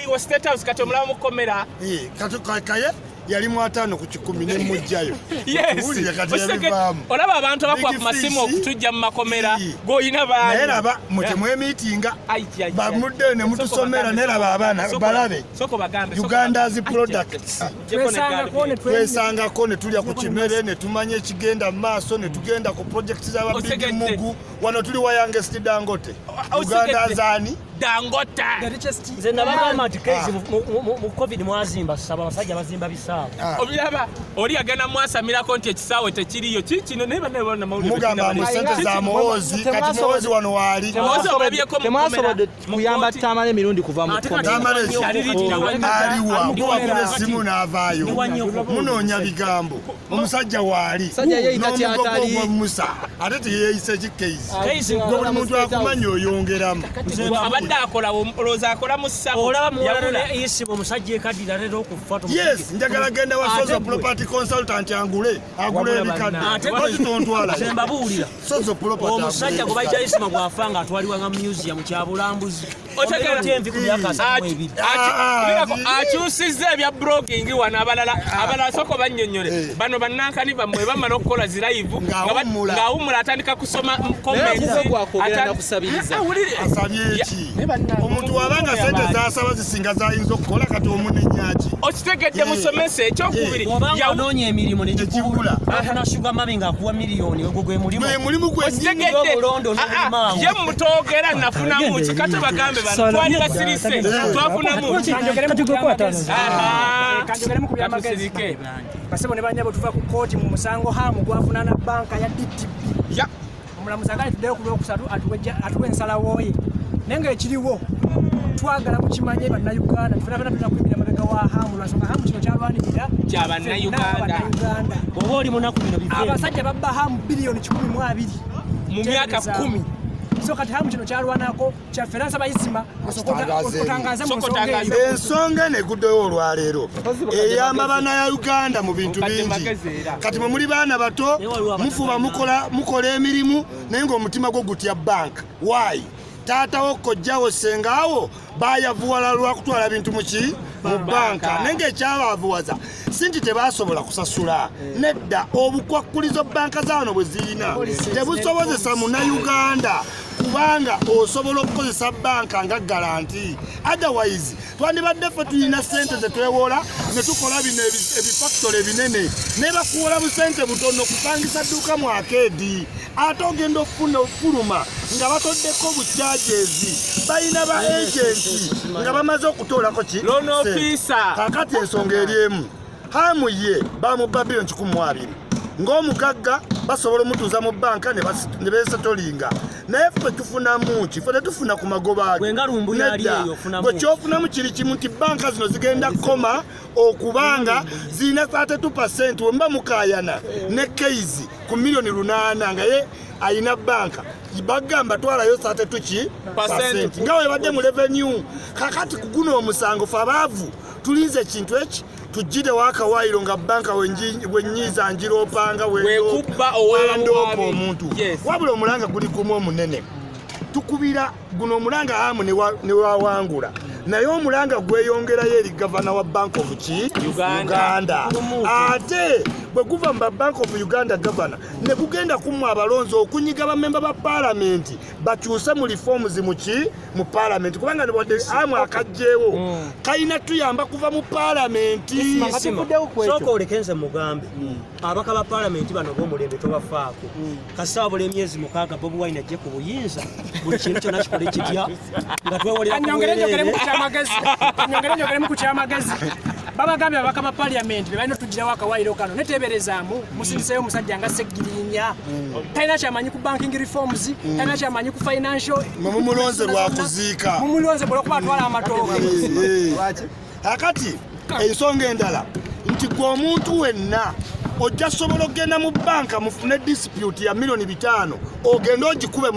wa State House kati omulaba mukomera kaye yali mu 5 ku 10 ne mujjayo. Yes. Olaba abantu abakwa ku masimu okutujja mu makomera goyina baani. Naye laba mutemwe meetinga bamudde ne mutusomera ne laba abaana balabe. Soko bagambe. Uganda's products. Twesangako ne tulya ku kimere ne tumanye ekigenda mu maaso ne tugenda ku projects z'ababigi mugu wano tuli wa youngest Dangote. Uganda's ani Dangote. Nze nabagamba nti case mu COVID mwazimba saba abasajja bazimba bisaawe. Obiraba oli agenda mwasamirako nti ekisaawe tekiriyo kino naye banabona mawulire. Mugamba mu sente za Muhoozi kati Muhoozi wano waali. Temwasobodde kuyamba Tamale emirundi kuva mu Tamale aliwa kuba simu n'avaayo. Munoonya bigambo. Omusajja waali. N'omugogo Musa ate teyeeyise kikeezi. Buli muntu akumanya oyongeramu. Abadde akola olowooza akola mu ssabo. Olaba muwala eyisiba omusajja ekadira leero okufa. Yes, njagala genda wa Sozo Property Consultant agule ebikadde. Ate tontwala. Zembabuulira. Sozo Property. Omusajja gwe bajja yisima gwafanga atwalibwa nga museum kya bulambuzi. Otegera envi ku myaka 7. Akyusizza ebya blogging wano abalala soko bannyonnyole. Bano bannankani bamwe bamala okukola zi live ng'awummula atandika kusoma comments. Asabye eki. Omuntu wabanga sente zasaba zisinga zayinza okukola kati omunenyaki. Okitegedde musomese ekyokubiri yanoonya emirimu negikibula afuna sugar mami ng'akuwa miliyoni ogwo gwe mulimu. Gwe mulimu gwe ye mutogera nafunamu kikate bagambe bano twalira sirise twafunamu kanjogeremu ku byamagezi basebo ne banyabo tuva ku kooti mu musango hamu gwafuna na banka ya DTB omulamuzi agali tuddeyo ku lwokusatu atuwe ensalawo ye naye ng'ekiriwo twagala mukimanye bannayuganda tufuna tunakwimira mabega wa hamu lwansonga hamu kino kyalwanirira kyabannayuganda oba oli munaku bino bife abasajja babba hamu biliyoni 12 mu myaka 10 so kati hamu kino kyalwanako kyafferansa bayisima okutangaza mu ensonga neguddeyo olwaleero eyamba baana ya Uganda mu bintu bingi kati mwe muli baana bato mufuba mukola emirimu naye ng'omutima gwo gutya bank why taatawo kojjawo sengaawo bayavuwala lwakutwala bintu muki mu banka nenge ekyabaavuwaza sinti tebasobola kusasula nedda obukwakkulizo banka zaano bwe zirina tebusobozesa munnayuganda kubanga osobola okukozesa banka nga garanti otherwise twandibadde ffe tulina sente zetwewola ne tukola bino ebifactory binene ne bakuwola busente butono kupangisa dduuka mu akeedi ate ogenda okufuna ofuluma nga batoddeko bucharges balina ba agenti nga bamaze okutoolako ki loan officer kakati ensonga eri emu hamu ye bamubba biliyoni 12 ng'omugagga basobola omutuuza mu banka ne beesetolinga naye ffe tufunamu ki ffe tetufuna ku magoba ge bwe kyofunamu kiri kimu nti banka zino zigenda kukoma okubanga zirina 32% we mba mukaayana ne keizi ku miliyoni 8 nga ye ayina banka bagamba twalayo 32% nga we badde mu revenue kakati kuguno omusango fe abaavu tulinze ekintu eki tujjire wakawayiro nga banka wenyiza njira opanga wendoopa omuntu wabula omulanga guli gumu omunene tukubira guno omulanga hamu ne wawangula naye omulanga gweyongerayo eri gavana wa Bank of Uganda ate bwe guva mu Bank of Uganda gavana ne gugenda kumwa abalonzi okunyiga bamemba ba parliament bakyuse mu reforms mu parliament kubanga nebwadde amwe akajjeewo kayina tuyamba kuva mu parliament sooka olekenze mugambe abaka ba parliament bano b'omulembe tobafaako kasaba buli emyezi 6 Bobi Wine ajje ku buyinza buli kintu kyonna kikole kitya nga twewolera nyongeremu ku kyamagezi babagambye abaka ba parliament balina tugira wakawayiro kano neteberezaamu musindiseyo omusajja nga Segirinya talina kyamanyi ku banking reforms talina kyamanyi ku financial mumulonze lwakuziika mumulonze olwokuba atwala amatooke akati ensonga endala nti gwe omuntu wenna ojja sobola okgenda mu banka mufune dispute ya miliyoni 5 ogenda ogikube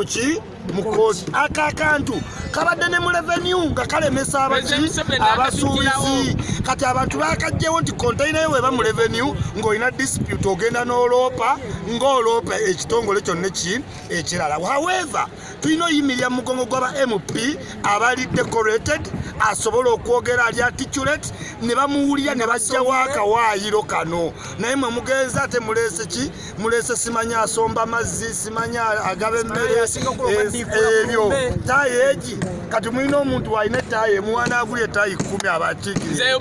mu kooti akakantu kabadde ne mu revenue nga kalemesa abasuubizi kati abantu bakajjewo nti container yo weba mu revenue ng'olina dispute ogenda n'oloopa ng'oloopa ekitongole kyonna ekirala. However tulina oyimirira mu mugongo gw'aba MP abali decorated asobola okwogera ali articulate ne bamuwulira ne bajjawo akawaayiro kano naye mwe mugenza ate muleese ki muleese simanya asomba mazzi simanya agaba emmere ebyo taayi egi kati mulina omuntu walina ettaayi emuwana agulya ettaayi 10 abakiikiriza